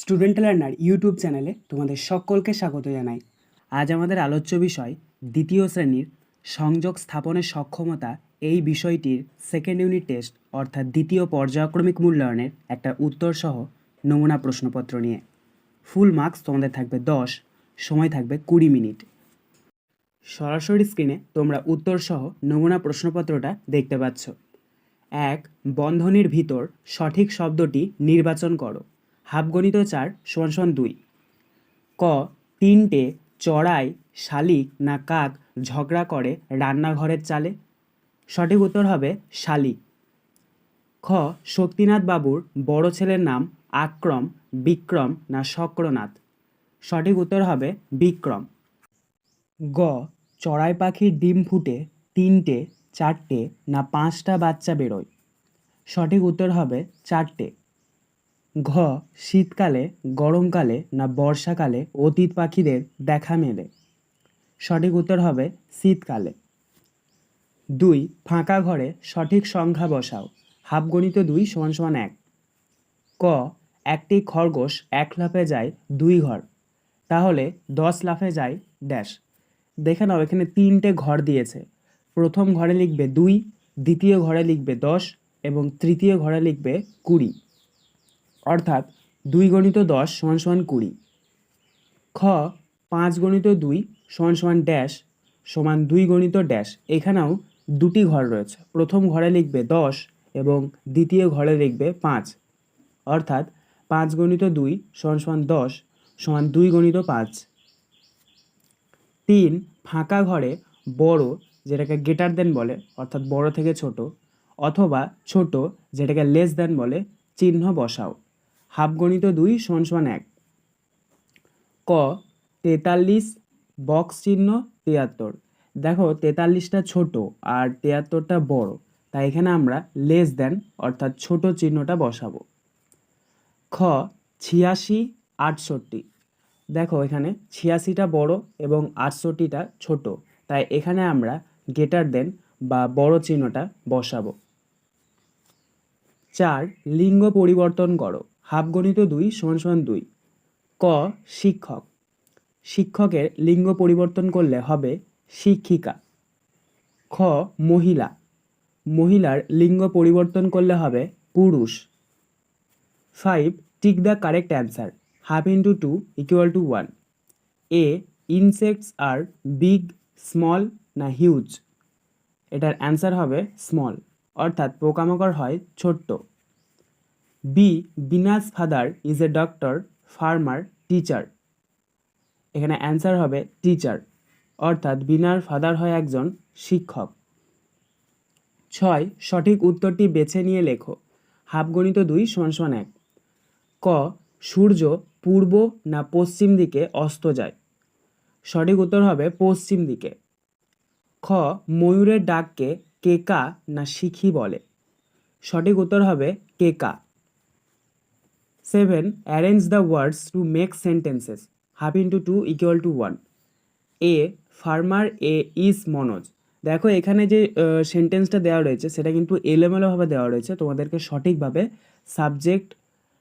Student learner YouTube চ্যানেলে তোমাদের সকলকে স্বাগত জানাই। আজ আমাদের আলোচ্য বিষয় দ্বিতীয় শ্রেণীর সংযোগ স্থাপনের সক্ষমতা এই বিষয়টির সেকেন্ড ইউনিট টেস্ট অর্থাৎ দ্বিতীয় পর্যায়ক্রমিক মূল্যায়নের একটা উত্তর সহ নমুনা প্রশ্নপত্র নিয়ে। ফুল মার্কস তোমাদের থাকবে 10, সময় থাকবে 20 মিনিট। সরাসরি স্ক্রিনে তোমরা উত্তর সহ নমুনা প্রশ্নপত্রটা দেখতে পাচ্ছ। 1. বন্ধনীর ভিতর সঠিক শব্দটি নির্বাচন করো। হাফগণিত 4 = 2। ক. 3টে চড়াই শালিক না কাক ঝগড়া করে রান্নাঘরের চালে? সঠিক উত্তর হবে শালিক। খ. শক্তিনাথ বাবুর বড় ছেলের নাম আক্রম, বিক্রম না শক্রনাথ? সঠিক উত্তর হবে বিক্রম। গ. চড়াই পাখির ডিম ফুটে 3টে, 4টে না 5টা বাচ্চা বেরোয়? সঠিক উত্তর হবে 4টে। ঘ. শীতকালে, গরমকালে না বর্ষাকালে অতীত পাখিদের দেখা মেলে? সঠিক উত্তর হবে শীতকালে। 2. ফাঁকা ঘরে সঠিক সংখ্যা বসাও। হাফগণিত 2 = 1। ক. একটি খরগোশ 1 লাফে যায় 2 ঘর, তাহলে 10 লাফে যায় ড্যাশ। দেখে নাও এখানে 3টে ঘর দিয়েছে। প্রথম ঘরে লিখবে 2, দ্বিতীয় ঘরে লিখবে 10 এবং তৃতীয় ঘরে লিখবে 20, অর্থাৎ 2 × 10 = 20। খ. 5 × 2 = ড্যাশ সমান 2 × ড্যাশ। এখানেও দুটি ঘর রয়েছে, প্রথম ঘরে লিখবে 10 এবং দ্বিতীয় ঘরে লিখবে 5, অর্থাৎ 5 × 2 = 10 সমান 2 × 5। 3. ফাঁকা ঘরে বড়, যেটাকে গ্রেটার দেন বলে অর্থাৎ বড় থেকে ছোট, অথবা ছোট, যেটাকে লেস দেন বলে, চিহ্ন বসাও। হাফগণিত 2 = 1। ক. 43 বক্স চিহ্ন 73। দেখো 43টা ছোট আর 73টা বড়, তাই এখানে আমরা লেস দেন অর্থাৎ ছোট চিহ্নটা বসাবো। খ. 86 68। দেখো এখানে 86টা বড় এবং 68টা ছোট, তাই এখানে আমরা গ্রেটার দেন বা বড় চিহ্নটা বসাবো। 4. লিঙ্গ পরিবর্তন করো। হাফগণিত 2 = 2। ক. শিক্ষক, শিক্ষকের লিঙ্গ পরিবর্তন করলে হবে শিক্ষিকা। খ. মহিলা, মহিলার লিঙ্গ পরিবর্তন করলে হবে পুরুষ। 5. Tick the correct answer. Half into 2 = 1। A. Insects are big, small না হিউজ? এটার অ্যান্সার হবে স্মল, অর্থাৎ পোকামাকড় হয় ছোট্ট। B. Bina's father is a doctor, farmer, teacher? এখানে অ্যান্সার হবে টিচার, অর্থাৎ বিনার ফাদার হয় একজন শিক্ষক। 6. সঠিক উত্তরটি বেছে নিয়ে লেখো। হাফগণিত 2 = 1। ক. সূর্য পূর্ব না পশ্চিম দিকে অস্ত যায়? সঠিক উত্তর হবে পশ্চিম দিকে। খ. ময়ূরের ডাককে কেকা না শিখি বলে? সঠিক উত্তর হবে কেকা। 7. Arrange the words to make sentences. Half into 2 = 1। A. Farmer A is Manoj. দেখো এখানে যে সেন্টেন্সটা দেওয়া রয়েছে সেটা কিন্তু এলোমেলোভাবে দেওয়া রয়েছে, তোমাদেরকে সঠিকভাবে সাবজেক্ট,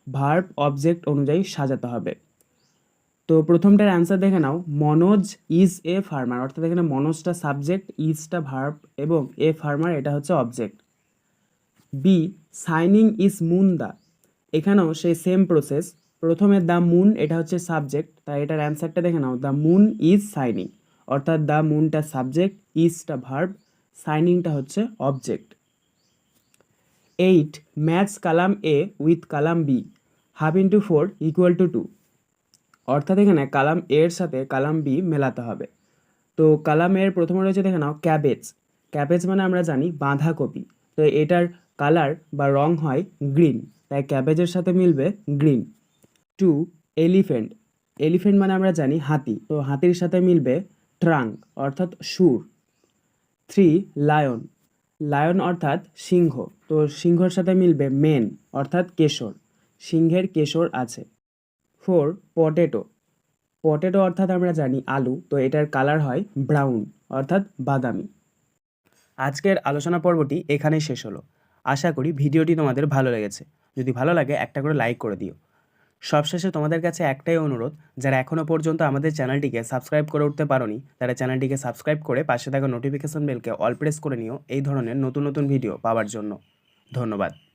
ভার্ব, অবজেক্ট অনুযায়ী সাজাতে হবে। তো প্রথমটার অ্যান্সার দেখে নাও, মনোজ ইজ এ ফার্মার, অর্থাৎ এখানে মনোজটা সাবজেক্ট, ইজটা ভার্ব এবং এ ফার্মার এটা হচ্ছে object. B. Shining is moon the. এখানেও সেই সেম প্রসেস, প্রথমে দ্য মুন এটা হচ্ছে সাবজেক্ট, তাই এটার অ্যান্সারটা দেখে নাও, দ্য মুন ইজ সাইনিং, অর্থাৎ দ্য মুনটা সাবজেক্ট, ইজটা ভার্ব, সাইনিংটা হচ্ছে object. 8. Match column A with column B. Half into 4 = 2। অর্থাৎ এখানে কালাম এর সাথে কালাম বি মেলাতে হবে। তো কালাম এর প্রথমে রয়েছে দেখে নাও ক্যাবেজ। ক্যাবেজ মানে আমরা জানি বাঁধাকপি, তো এটার কালার বা রং হয় গ্রিন, তাই ক্যাবেজের সাথে মিলবে গ্রিন। 2. এলিফেন্ট, এলিফেন্ট মানে আমরা জানি হাতি, তো হাতির সাথে মিলবে ট্রাঙ্ক অর্থাৎ সুর। 3. লায়ন, লায়ন অর্থাৎ সিংহ, তো সিংহর সাথে মিলবে মেন অর্থাৎ কেশর, সিংহের কেশর আছে। 4. পটেটো, পটেটো অর্থাৎ আমরা জানি আলু, তো এটার কালার হয় ব্রাউন অর্থাৎ বাদামি। আজকের আলোচনা পর্বটি এখানেই শেষ হলো। আশা করি ভিডিওটি তোমাদের ভালো লেগেছে। যদি ভালো লাগে একটা করে লাইক করে দিও। সবশেষে তোমাদের কাছে একটাই অনুরোধ, যারা এখনও পর্যন্ত আমাদের চ্যানেলটিকে সাবস্ক্রাইব করে উঠতে পারোনি তারা চ্যানেলটিকে সাবস্ক্রাইব করে পাশে থাকা নোটিফিকেশন বেলকে অল প্রেস করে নিও এই ধরনের নতুন নতুন ভিডিও পাওয়ার জন্য। ধন্যবাদ।